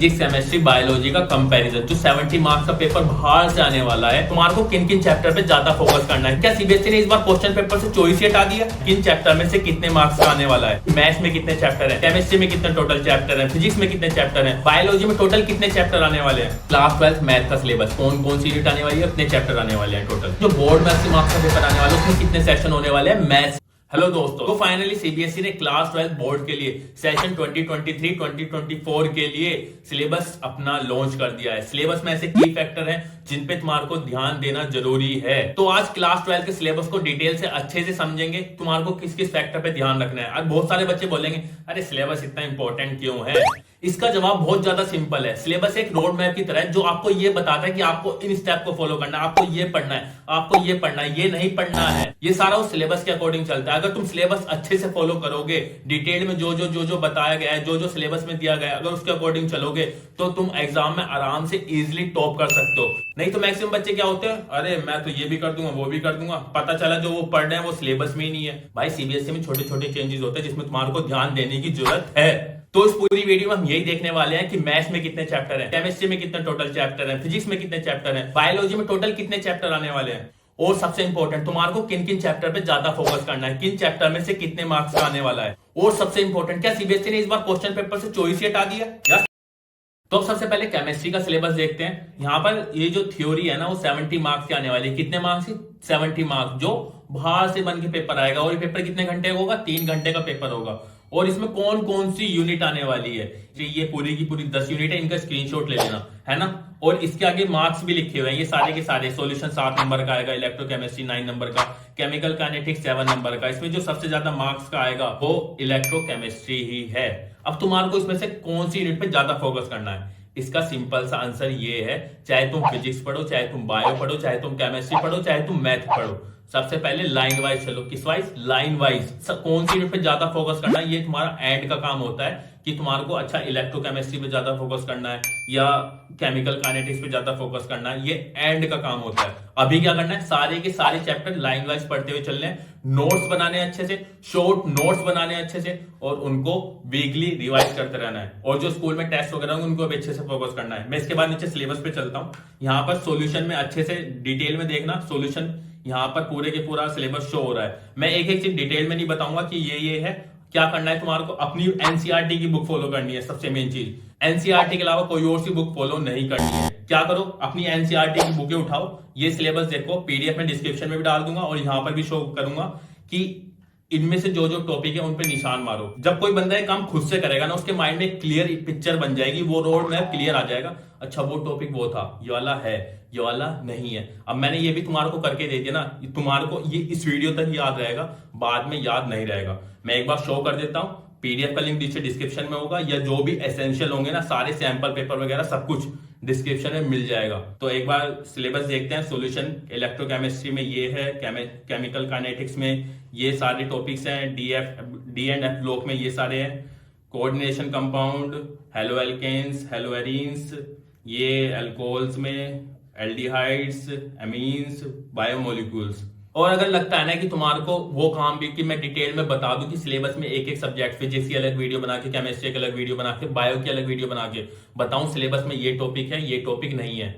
Physics chemistry biology का comparison जो 70 marks का पेपर बाहर से आने वाला है, तुम्हारे को किन किन चैप्टर पे ज्यादा फोकस करना है। क्या सीबीएसई ने इस बार क्वेश्चन पेपर से चॉइस हटा दिया किन चैप्टर में से कितने मार्क्स का आने वाला है। मैथ्स में कितने चैप्टर है, केमिस्ट्री में कितने टोटल चैप्टर है, फिजिक्स में कितने चैप्टर है, बायोलॉजी में टोटल कितने चैप्टर आने वाले हैं। क्लास 12 मैथ का सिलेबस कौन कौन सी यूनिट आने वाली है, कितने चैप्टर आने वाले हैं टोटल। जो बोर्ड में 80 मार्क्स का पेपर आने वाला है उसमें कितने सेशन होने वाले हैं मैथ्स। हेलो दोस्तों, तो फाइनली सीबीएसई ने क्लास 12 बोर्ड के लिए सेशन 2023-2024 के लिए सिलेबस अपना लॉन्च कर दिया है। सिलेबस में ऐसे की फैक्टर हैं जिन पे तुम्हारे को ध्यान देना जरूरी है। तो आज क्लास 12 के सिलेबस को डिटेल से अच्छे से समझेंगे, तुम्हारे को किस किस फैक्टर पे ध्यान रखना है। आज बहुत सारे बच्चे बोलेंगे अरे सिलेबस इतना इंपॉर्टेंट क्यों है। इसका जवाब बहुत ज्यादा सिंपल है। सिलेबस एक रोड मैप की तरह है जो आपको ये बताता है कि आपको इन स्टेप को फॉलो करना है, आपको ये पढ़ना है, आपको ये पढ़ना है, ये नहीं पढ़ना है। ये सारा उस सिलेबस के अकॉर्डिंग चलता है। अगर तुम सिलेबस अच्छे से फॉलो करोगे, डिटेल में जो बताया गया है, जो सिलेबस में दिया गया है, अगर उसके अकॉर्डिंग चलोगे तो तुम एग्जाम में आराम से इजिली टॉप कर सकते हो। नहीं तो मैक्सिमम बच्चे क्या होते हैं, अरे मैं तो ये भी कर दूंगा वो भी कर दूंगा, पता चला जो वो पढ़ रहे हैं वो सिलेबस में ही नहीं है। भाई सीबीएसई में छोटे छोटे चेंजेस होते हैं जिसमें तुम्हारे को ध्यान देने की जरूरत है। तो इस पूरी वीडियो में हम यही देखने वाले हैं कि मैथ्स में कितने चैप्टर हैं, केमिस्ट्री में कितने टोटल चैप्टर हैं, फिजिक्स में कितने चैप्टर हैं, बायोलॉजी में टोटल कितने चैप्टर आने वाले हैं, और सबसे इंपॉर्टेंट तुम्हारे को किन किन चैप्टर पे ज्यादा फोकस करना है, किन चैप्टर में से कितने मार्क्स का आने वाला है, और सबसे इंपॉर्टेंट क्या सीबीएसई ने इस बार क्वेश्चन पेपर से चॉइस हटा दिया। तो अब सबसे पहले केमिस्ट्री का सिलेबस देखते हैं। यहाँ पर ये जो थ्योरी है ना वो 70 मार्क्स की आने वाली है। कितने मार्क्स की? 70 मार्क्स जो बाहर से बन के पेपर आएगा। और ये पेपर कितने घंटे का होगा? 3 घंटे का पेपर होगा। और इसमें कौन कौन सी यूनिट आने वाली है, ये पूरी की पूरी 10 यूनिट है, इनका स्क्रीनशॉट ले लेना है ना। और इसके आगे मार्क्स भी लिखे हुए हैं, ये सारे के सारे। सॉल्यूशन 7 नंबर का आएगा, इलेक्ट्रोकेमिस्ट्री 9 नंबर का, केमिकल काइनेटिक्स 7 नंबर का। इसमें जो सबसे ज्यादा मार्क्स का आएगा वो इलेक्ट्रोकेमिस्ट्री ही है। अब तुम्हारे को इसमें से कौन सी यूनिट पे ज्यादा फोकस करना है, इसका सिंपल सा आंसर ये है, चाहे तुम फिजिक्स पढ़ो, चाहे तुम बायो पढ़ो, चाहे तुम केमिस्ट्री पढ़ो, चाहे तुम मैथ पढ़ो, सबसे पहले लाइन वाइज चलो। किस वाइज? Line wise. कौन सी यूनिट पे ज्यादा फोकस करना है ये तुम्हारा एंड का काम होता है कि तुम्हारे को अच्छा इलेक्ट्रोकेमिस्ट्री पे ज्यादा फोकस करना है या केमिकल काइनेटिक्स पे ज्यादा फोकस करना है, ये एंड का काम होता है। अभी क्या करना है, सारे के सारे चैप्टर लाइन वाइज पढ़ते हुए चलने हैं, नोट्स बनाने अच्छे से, शॉर्ट नोट्स बनाने अच्छे से, और उनको वीकली रिवाइज करते रहना है। और जो स्कूल में टेस्ट वगैरह होंगे उनको भी अच्छे से फोकस करना है। मैं इसके बाद नीचे सिलेबस पे चलता हूँ। यहाँ पर सॉल्यूशन में अच्छे से डिटेल में देखना। सॉल्यूशन यहाँ पर पूरे के पूरा सिलेबस शो हो रहा है। मैं एक एक चीज डिटेल में नहीं बताऊंगा कि ये है। क्या करना है तुम्हारे को, अपनी एनसीईआरटी की बुक फॉलो करनी है। सबसे मेन चीज, एनसीईआरटी के अलावा कोई और सी बुक फॉलो नहीं करनी है। क्या करो, अपनी एनसीईआरटी की बुकें उठाओ, ये सिलेबस देखो, पीडीएफ में डिस्क्रिप्शन में भी डाल दूंगा और यहाँ पर भी शो करूंगा कि इनमें से जो टॉपिक है उन पे निशान मारो। जब कोई बंदा ये काम खुद से करेगा ना, उसके माइंड में एक क्लियर पिक्चर बन जाएगी, वो रोड मैप क्लियर आ जाएगा। अच्छा वो टॉपिक वो था, ये वाला है, ये वाला नहीं है। अब मैंने ये भी तुम्हारे को करके दे दिया ना, तुम्हारे को ये इस वीडियो तक याद रहेगा, बाद में याद नहीं रहेगा। मैं एक बार शो कर देता हूँ, पीडीएफ का लिंक नीचे डिस्क्रिप्शन में होगा, या जो भी एसेंशियल होंगे ना, सारे सैंपल पेपर वगैरह सब कुछ डिस्क्रिप्शन में मिल जाएगा। तो एक बार सिलेबस देखते हैं। सॉल्यूशन इलेक्ट्रोकेमिस्ट्री में ये है, केमिकल काइनेटिक्स में ये सारे टॉपिक्स हैं, डी एंड एफ ब्लॉक में ये सारे हैं, coordination compound, halo alkanes, halo arenes, ये अल्कोहल्स में एल्डिहाइड्स, एमीन्स, बायोमोलिक्यूल्स। और अगर लगता है ना कि तुम्हारे को वो काम भी कि मैं डिटेल में बता दूं कि सिलेबस में एक एक सब्जेक्ट, फिजिक्स की अलग वीडियो बना के, केमिस्ट्री की अलग वीडियो बना के, बायो की अलग वीडियो बना के बताऊं सिलेबस में ये टॉपिक है, ये टॉपिक नहीं है,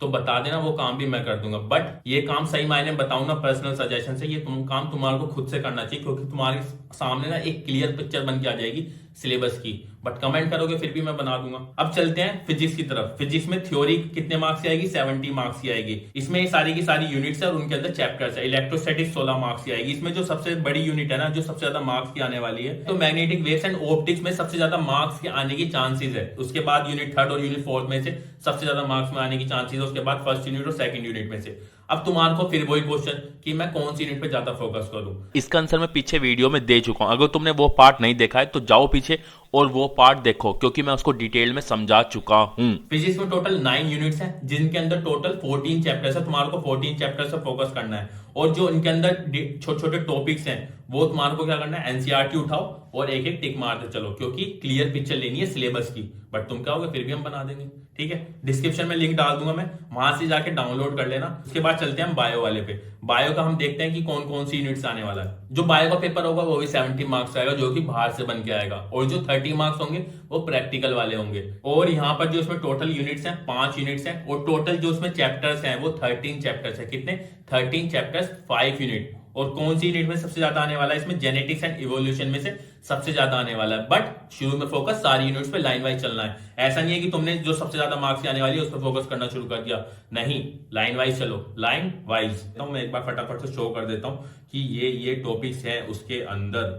तो बता देना, वो काम भी मैं कर दूंगा। बट ये काम सही मायने बताऊं ना पर्सनल सजेशन से, ये काम तुम्हारे को खुद से करना चाहिए, क्योंकि तुम्हारे सामने ना एक क्लियर पिक्चर बन के आ जाएगी सिलेबस की। बट कमेंट करोगे फिर भी मैं बना दूंगा। अब चलते हैं फिजिक्स की तरफ। फिजिक्स में थ्योरी कितने मार्क्स की आएगी? 70 मार्क्स की आएगी। इसमें सारी की सारी यूनिट्स है और उनके अंदर चैप्टर्स है। इलेक्ट्रोस्टैटिक्स 16 मार्क्स की आएगी। इसमें जो सबसे बड़ी यूनिट है ना, जो सबसे ज्यादा मार्क्स की आने वाली है, तो मैग्नेटिक वेव्स एंड ऑप्टिक्स में सबसे ज्यादा मार्क्स के आने की चांसेस है। उसके बाद यूनिट 3 और यूनिट 4 में से सबसे ज्यादा मार्क्स में आने की चांसेस है। उसके बाद फर्स्ट यूनिट और सेकंड यूनिट में से। अब तुम्हारे को फिर वही क्वेश्चन कि मैं कौन सी यूनिट पे ज्यादा फोकस करूं। इसका आंसर मैं पीछे वीडियो में दे चुका हूं। अगर तुमने वो पार्ट नहीं देखा है तो जाओ पीछे और वो पार्ट देखो, क्योंकि मैं उसको डिटेल में समझा चुका हूं। फिजिक्स में टोटल 9 यूनिट्स हैं, जिनके अंदर टोटल 14 चैप्टर्स है। तुम्हारे को 14 चैप्टर्स पे फोकस करना है। और जो इनके अंदर छोटे छोटे टॉपिक्स हैं वो तुम्हारे को क्या करना है, एनसीईआरटी उठाओ और एक एक टिक मारते चलो, क्योंकि क्लियर पिक्चर लेनी है सिलेबस की। बट तुम क्या होगा, फिर भी हम बना देंगे, ठीक है। डिस्क्रिप्शन में लिंक डाल दूंगा मैं, वहां से जाके डाउनलोड कर लेना। उसके बाद चलते हैं हम बायो वाले पे। बायो का हम देखते हैं कि कौन कौन सी यूनिट्स आने वाला है। जो बायो का पेपर होगा वो भी 70 मार्क्स आएगा, जो कि बाहर से बन के आएगा, और जो 30 मार्क्स होंगे वो प्रैक्टिकल वाले होंगे। और यहाँ पर जो इसमें टोटल यूनिट्स हैं 5 यूनिट्स हैं, और टोटल जो उसमें चैप्टर्स हैं वो 13 चैप्टर्स है। कितने? 13 चैप्टर्स 5 यूनिट। और कौन सी यूनिट में सबसे ज्यादा आने वाला है? इसमें जेनेटिक्स एंड इवोल्यूशन में से सबसे ज्यादा आने वाला है। बट शुरू में फोकस सारी यूनिट्स पे लाइन वाइज चलना है। ऐसा नहीं है कि तुमने जो सबसे ज्यादा मार्क्स आने वाली है उस पर फोकस करना शुरू कर दिया, नहीं, लाइन वाइज चलो, लाइन वाइज। तो मैं एक बार फटाफट से शो कर देता हूं कि ये टॉपिक्स है उसके अंदर,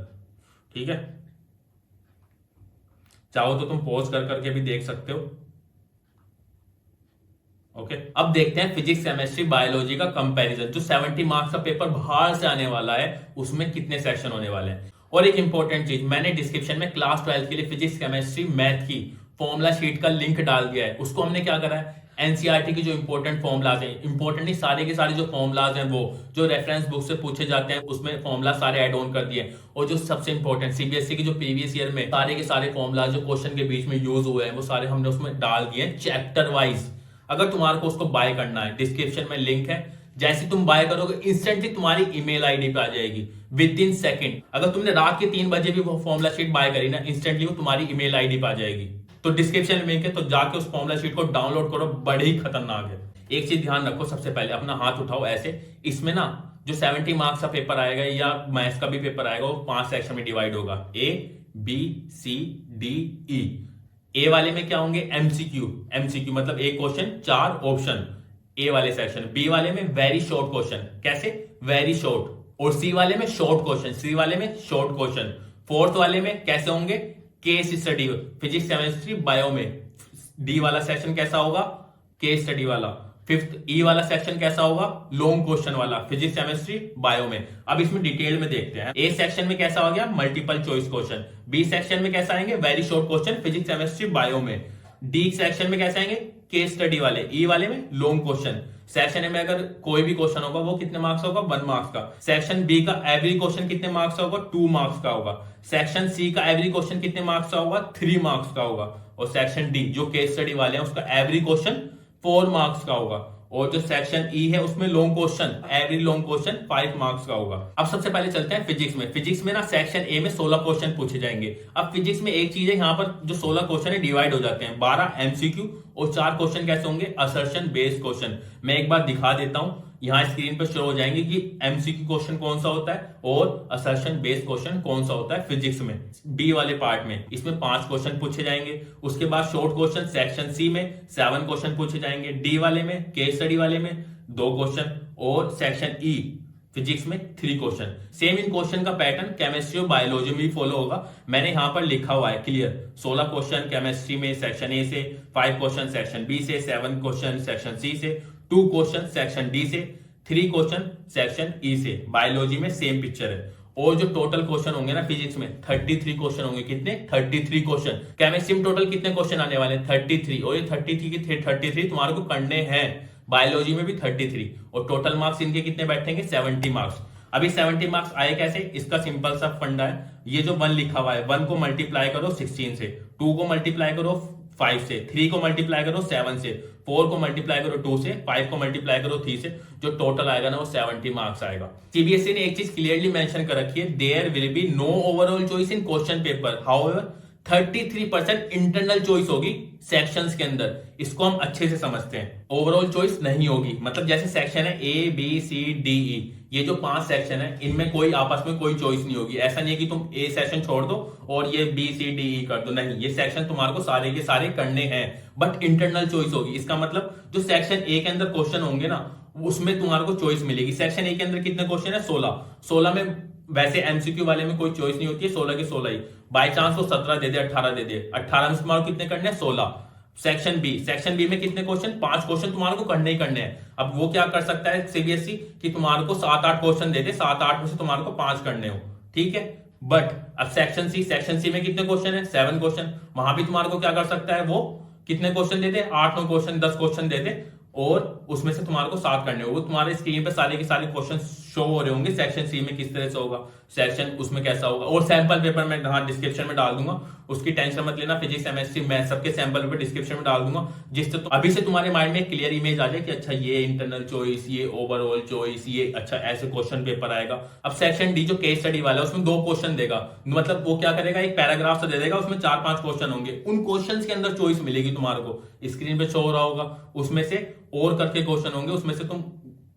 ठीक है। चाहो तो तुम पॉज कर करके भी देख सकते हो। ओके, अब देखते हैं फिजिक्स, केमिस्ट्री, बायोलॉजी का कंपैरिजन। जो 70 मार्क्स का पेपर बाहर से आने वाला है उसमें कितने सेक्शन होने वाले हैं। और एक इंपॉर्टेंट चीज, मैंने डिस्क्रिप्शन में क्लास 12 के लिए फिजिक्स, केमिस्ट्री, मैथ की फॉर्मूला शीट का लिंक डाल दिया है। उसको हमने क्या करा है, एनसीईआरटी की जो इंपॉर्टेंट फॉर्मुलाज हैं, इंपॉर्टेंट नहीं, सारे के सारे जो फॉर्मुलाज हैं वो जो रेफरेंस बुक से पूछे जाते हैं उसमें फॉर्मुला सारे ऐड ऑन कर दिए। और जो सबसे इंपॉर्टेंट सीबीएसई की जो प्रीवियस ईयर में सारे के सारे फॉर्मुलाज जो क्वेश्चन के बीच में यूज हुए हैं वो सारे हमने उसमें डाल दिए चैप्टर वाइज। अगर तुम्हारे को उसको बाय करना है, डिस्क्रिप्शन में लिंक है, जैसे तुम बाय करोगे इंस्टेंटली तुम्हारी ईमेल आईडी पे आ जाएगी विद इन सेकंड। अगर तुमने रात के 3 बजे भी वो फॉर्मुला शीट बाय करी ना, इंस्टेंटली वो तुम्हारी ईमेल आईडी पे आ जाएगी। तो डिस्क्रिप्शन में लिंक है, तो जाके उस फॉर्मुला शीट को डाउनलोड करो, बड़ी खतरनाक है। एक चीज ध्यान रखो, सबसे पहले अपना हाथ उठाओ ऐसे। इसमें ना जो 70 मार्क्स का पेपर आएगा या मैथ्स का भी पेपर आएगा वो 5 सेक्शन में डिवाइड होगा, A B C D E. ए वाले में क्या होंगे? एमसीक्यू। एमसीक्यू मतलब एक क्वेश्चन 4 ऑप्शन, ए वाले सेक्शन। बी वाले में वेरी शॉर्ट क्वेश्चन, कैसे? Very short. और सी वाले में शॉर्ट क्वेश्चन, सी वाले में शॉर्ट क्वेश्चन। फोर्थ वाले में कैसे होंगे? Case study, physics, chemistry, bio में। डी वाला सेक्शन कैसा होगा? केस स्टडी वाला। फिफ्थ ई वाला सेक्शन कैसा होगा? लॉन्ग क्वेश्चन वाला, फिजिक्स, केमिस्ट्री, बायो में। अब इसमें डिटेल में देखते हैं। ए सेक्शन में कैसा हो गया? Multiple choice question. B section में कैसा आएंगे? Very short question, physics, chemistry, bio में। डी सेक्शन में कैसे आएंगे? केस स्टडी वाले। ई वाले में लॉन्ग क्वेश्चन। सेक्शन ए में अगर कोई भी क्वेश्चन होगा वो कितने मार्क्स का होगा? 1 मार्क्स का। सेक्शन बी का एवरी क्वेश्चन कितने मार्क्स का होगा? 2 मार्क्स का होगा। सेक्शन सी का एवरी क्वेश्चन कितने मार्क्स का होगा? 3 मार्क्स का होगा। और सेक्शन डी जो केस स्टडी वाले हैं उसका एवरी क्वेश्चन 4 मार्क्स का होगा। और जो सेक्शन ई है उसमें long question, every long question 5 marks का होगा। अब सबसे पहले चलते हैं फिजिक्स में। फिजिक्स में ना सेक्शन ए में 16 क्वेश्चन पूछे जाएंगे। अब फिजिक्स में एक चीज है, यहाँ पर जो 16 क्वेश्चन है डिवाइड हो जाते हैं, 12 एमसीक्यू और 4 क्वेश्चन कैसे होंगे? Assertion based question. मैं एक बार दिखा देता हूं, यहाँ स्क्रीन पर शो हो जाएंगे कि एमसीक्यू क्वेश्चन कौन सा होता है और असर्शन बेस्ड क्वेश्चन कौन सा होता है फिजिक्स में। बी वाले पार्ट में इसमें 5 क्वेश्चन पूछे जाएंगे। उसके बाद शॉर्ट क्वेश्चन सेक्शन सी में 7 क्वेश्चन पूछे जाएंगे। डी वाले में, केस स्टडी वाले में 2 क्वेश्चन, और सेक्शन ई फिजिक्स में 3 क्वेश्चन। सेम इन क्वेश्चन का पैटर्न केमिस्ट्री और बायोलॉजी में भी फॉलो होगा। मैंने यहां पर लिखा हुआ है क्लियर, 16 क्वेश्चन केमिस्ट्री में सेक्शन ए से, 5 क्वेश्चन सेक्शन बी से, 7 क्वेश्चन सेक्शन सी से, 2 क्वेश्चन सेक्शन डी से, 3 क्वेश्चन सेक्शन ई से। बायोलॉजी में सेम पिक्चर है। और जो टोटल क्वेश्चन होंगे ना फिजिक्स में 33 क्वेश्चन होंगे। कितने? 33 क्वेश्चन। केमिस्ट्री में टोटल कितने क्वेश्चन आने वाले? 33। और ये 33 तुम्हारे को करने हैं। बायोलॉजी में भी 33। और टोटल मार्क्स इनके कितने बैठेंगे? 70 मार्क्स। अभी 70 मार्क्स आए कैसे? इसका सिंपल सा फंडा है, ये जो 1 लिखा हुआ है 1 को मल्टीप्लाई करो 16 से, 2 को मल्टीप्लाई करो 5 से, 3 को मल्टीप्लाई करो 7 से, 4 को मल्टीप्लाई करो 2 से, 5 को मल्टीप्लाई करो 3 से। जो टोटल आएगा ना वो 70 मार्क्स आएगा। सीबीएसई ने एक चीज क्लियरली मेंशन कर रखी है, there will be no overall choice in question paper, however 33% internal choice होगी सेक्शंस के अंदर। इसको हम अच्छे से समझते हैं। ओवरऑल चॉइस नहीं होगी, मतलब जैसे सेक्शन है A B C D E, ये जो 5 सेक्शन है इनमें कोई आपस में कोई चॉइस नहीं होगी। ऐसा नहीं है कि तुम ए सेक्शन छोड़ दो और ये बी सी डी ई कर दो, नहीं, ये सेक्शन तुम्हारे को सारे के सारे करने हैं, बट इंटरनल चॉइस होगी। इसका मतलब जो सेक्शन ए के अंदर क्वेश्चन होंगे ना उसमें तुम्हारे को चॉइस मिलेगी। सेक्शन ए के अंदर कितने क्वेश्चन है? 16 में वैसे एमसीक्यू वाले में कोई चॉइस नहीं होती है, 16 के 16 ही। बाय चांस वो 17 दे दे, 18 दे दे, 18 में तुम्हारे कितने करने हैं? 16। सेक्शन बी में कितने क्वेश्चन? 5 क्वेश्चन तुम्हारे को करने ही करने हैं। अब वो क्या कर सकता है सीबीएसई कि तुम्हारे को 7-8 क्वेश्चन दे दे, 7-8 में से तुम्हारे को 5 करने हो, ठीक है। बट अब सेक्शन सी में कितने क्वेश्चन है? 7 क्वेश्चन। वहां भी तुम्हारे को क्या कर सकता है, वो कितने क्वेश्चन दे दे? 8-9 क्वेश्चन, 10 क्वेश्चन दे दे, और उसमें से तुम्हारे को 7 करने होंगे। तुम्हारे स्क्रीन पे सारे के सारे क्वेश्चन शो हो रहे होंगे। सेक्शन सी में किस तरह से होगा, सेक्शन उसमें कैसा होगा, और सैंपल पेपर मैं हाँ डिस्क्रिप्शन में डाल दूंगा, उसकी टेंशन मत लेना। फिजिक्स, केमिस्ट्री, मैथ सबके सैंपल पेपर डिस्क्रिप्शन में डाल दूंगा, जिससे अभी से तुम्हारे माइंड में क्लियर इमेज आ जाए कि अच्छा ये इंटरनल चॉइस, ये ओवरऑल चॉइस, ये अच्छा ऐसे क्वेश्चन पेपर आएगा। अब सेक्शन डी जो केस स्टडी वाला है उसमें 2 क्वेश्चन देगा, मतलब वो क्या करेगा, एक पैराग्राफ से दे देगा, उसमें 4-5 क्वेश्चन होंगे। उन क्वेश्चन के अंदर चॉइस मिलेगी तुम्हारे को, स्क्रीन पे शो हो रहा होगा, उसमें से और करके क्वेश्चन होंगे, उसमें से तुम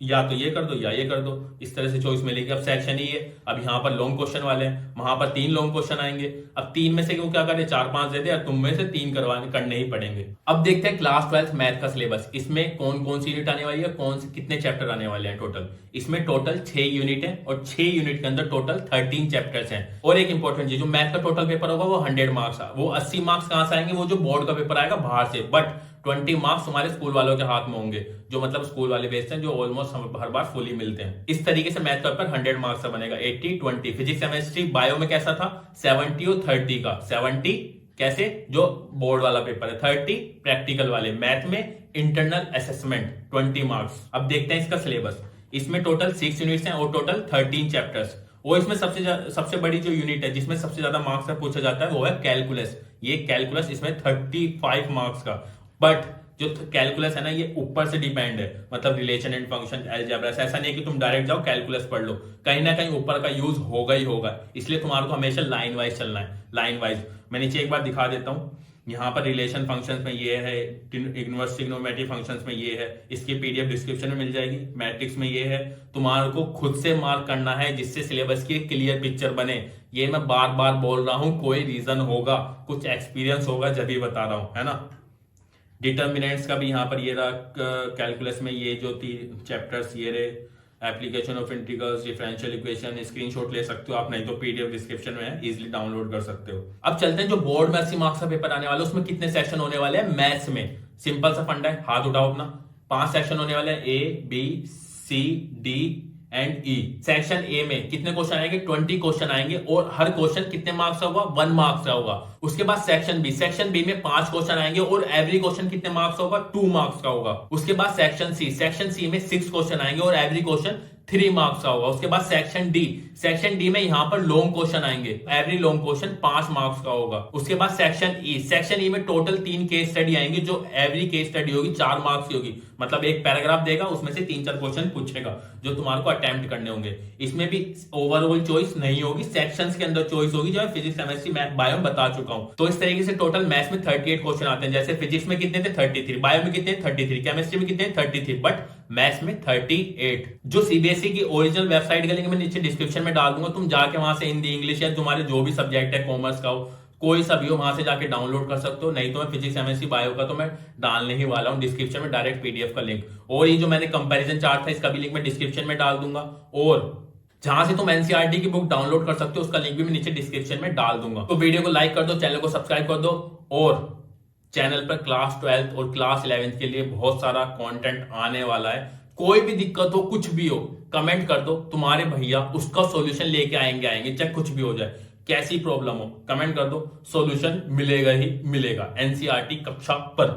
या तो ये कर दो या ये कर दो, इस तरह से चॉइस मिलेगी। अब सेक्शन ही है, अब यहाँ पर लॉन्ग क्वेश्चन वाले हैं, वहां पर 3 लॉन्ग क्वेश्चन आएंगे। अब 3 में से क्यों क्या करे, 4-5 दे दे और तुम में से 3 करवाने करने ही पड़ेंगे। अब देखते हैं क्लास 12 मैथ का सिलेबस, इसमें कौन कौन सी यूनिट आने वाली है, कौन से कितने चैप्टर आने वाले हैं टोटल। इसमें टोटल 6 यूनिट है और 6 यूनिट के अंदर टोटल 13 चैप्टर्स हैं। और एक इंपॉर्टेंट चीज, जो मैथ का टोटल पेपर होगा वो 100 मार्क्स है। वो 80 मार्क्स कहां से आएंगे, वो जो बोर्ड का पेपर आएगा बाहर से, बट 20 मार्क्स हमारे स्कूल वालों के हाथ में होंगे, जो मतलब स्कूल वाले बेचते हैं, जो ऑलमोस्ट हर बार फुली मिलते हैं। इस तरीके से मैथ का पेपर 100 मार्क्स का बनेगा, 80-20। फिजिक्स, केमिस्ट्री, बायो में कैसा था, 70 और 30 का। 70 कैसे, जो बोर्ड वाला पेपर है, 30 प्रैक्टिकल वाले। मैथ में इंटरनल असेसमेंट 20 मार्क्स। अब देखते हैं इसका सिलेबस। इसमें टोटल 6 यूनिट्स हैं और टोटल 13 चैप्टर्स। और इसमें सबसे बड़ी जो यूनिट है जिसमें सबसे ज्यादा मार्क्स का पूछा जाता है वो है कैलकुलस। ये कैलकुलस, इसमें 35 मार्क्स का। बट जो कैलकुलस है ना, ये ऊपर से डिपेंड है, मतलब रिलेशन एंड फंक्शन, अलजेब्रा। ऐसा नहीं है कि तुम डायरेक्ट जाओ कैलकुलस पढ़ लो, कहीं ना कहीं ऊपर का यूज होगा ही होगा। इसलिए तुम्हारे को हमेशा लाइन वाइज चलना है, लाइन वाइज। मैं नीचे एक बार दिखा देता हूं, यहाँ पर रिलेशन फंक्शंस में ये है, इनवर्स ट्रिग्नोमेट्री फंक्शंस में ये है, इसकी पीडीएफ डिस्क्रिप्शन में मिल जाएगी। मैट्रिक्स में ये है, तुम्हारे को खुद से मार्क करना है जिससे सिलेबस की एक क्लियर पिक्चर बने। ये मैं बार बार बोल रहा हूं, कोई रीजन होगा, कुछ एक्सपीरियंस होगा जब भी बता रहा हूं, है ना। डिटर्मिनेंट्स का भी यहाँ पर ये रहा, कैलकुलस में ये जो 3 चैप्टर्स ये रहे, application of integrals, differential equation. Screenshot ले सकते हो आप, नहीं तो पीडीएफ डिस्क्रिप्शन में है, इजीली डाउनलोड कर सकते हो। अब चलते हैं जो बोर्ड में 80 मार्क्स का पेपर आने वाला है, उसमें कितने सेक्शन होने वाले हैं। मैथ्स में सिंपल सा फंडा है, हाथ उठाओ अपना। 5 सेक्शन होने वाले हैं, A, B, C, D and E। Section A में कितने क्वेश्चन आएंगे, 20 क्वेश्चन आएंगे, और हर क्वेश्चन कितने मार्क्स का होगा, 1 मार्क्स का होगा। उसके बाद सेक्शन बी में 5 क्वेश्चन आएंगे और एवरी क्वेश्चन कितने मार्क्स का होगा, 2 मार्क्स का होगा। उसके बाद सेक्शन सी में 6 क्वेश्चन आएंगे और एवरी क्वेश्चन 3 मार्क्स का होगा। उसके बाद सेक्शन डी में यहां पर लॉन्ग क्वेश्चन आएंगे, एवरी लॉन्ग क्वेश्चन 5 मार्क्स का होगा। उसके बाद सेक्शन ई में टोटल 3 केस स्टडी आएंगे, जो एवरी केस स्टडी होगी 4 मार्क्स की होगी, मतलब एक पैराग्राफ देगा, उसमें से 3-4 क्वेश्चन पूछेगा जो तुम्हारे को अटेम्प्ट करने होंगे। इसमें भी ओवरऑल चॉइस नहीं होगी, सेक्शंस के अंदर चॉइस होगी, जो फिजिक्स, केमिस्ट्री, मैथ, बायो में बता चुका हूं। तो इस तरीके से टोटल मैथ्स में 38 क्वेश्चन आते हैं। जैसे फिजिक्स में कितने थे, 33, बायो में कितने, 33, केमिस्ट्री में कितने, 33, बट मैथ्स में 38। जो सीबीएसई की ओरिजिनल वेबसाइट का लिंक मैं नीचे डिस्क्रिप्शन में डाल दूंगा, तुम जाके वहां से हिंदी, इंग्लिश या तुम्हारे जो भी सब्जेक्ट है, कॉमर्स का हो, कोई सा भी हो, वहां से जाके डाउनलोड कर सकते हो। नहीं तो मैं फिजिक्स, केमिस्ट्री, बायो का तो मैं डालने ही वाला हूं डिस्क्रिप्शन में, डायरेक्ट पीडीएफ का लिंक। और ये जो मैंने कंपैरिजन चार्ट था, इसका भी लिंक मैं डिस्क्रिप्शन में डाल दूंगा। और जहां से तुम एनसीईआरटी की बुक डाउनलोड कर सकते हो, उसका लिंक भी मैं नीचे डिस्क्रिप्शन में डाल दूंगा। तो वीडियो को लाइक कर दो, चैनल को सब्सक्राइब कर दो, और चैनल पर क्लास 12 और क्लास 11 के लिए बहुत सारा कंटेंट आने वाला है। कोई भी दिक्कत हो, कुछ भी हो, कमेंट कर दो, तुम्हारे भैया उसका सॉल्यूशन लेके आएंगे, चाहे कुछ भी हो जाए, कैसी प्रॉब्लम हो, कमेंट कर दो, सॉल्यूशन मिलेगा ही मिलेगा एनसीईआरटी कक्षा पर।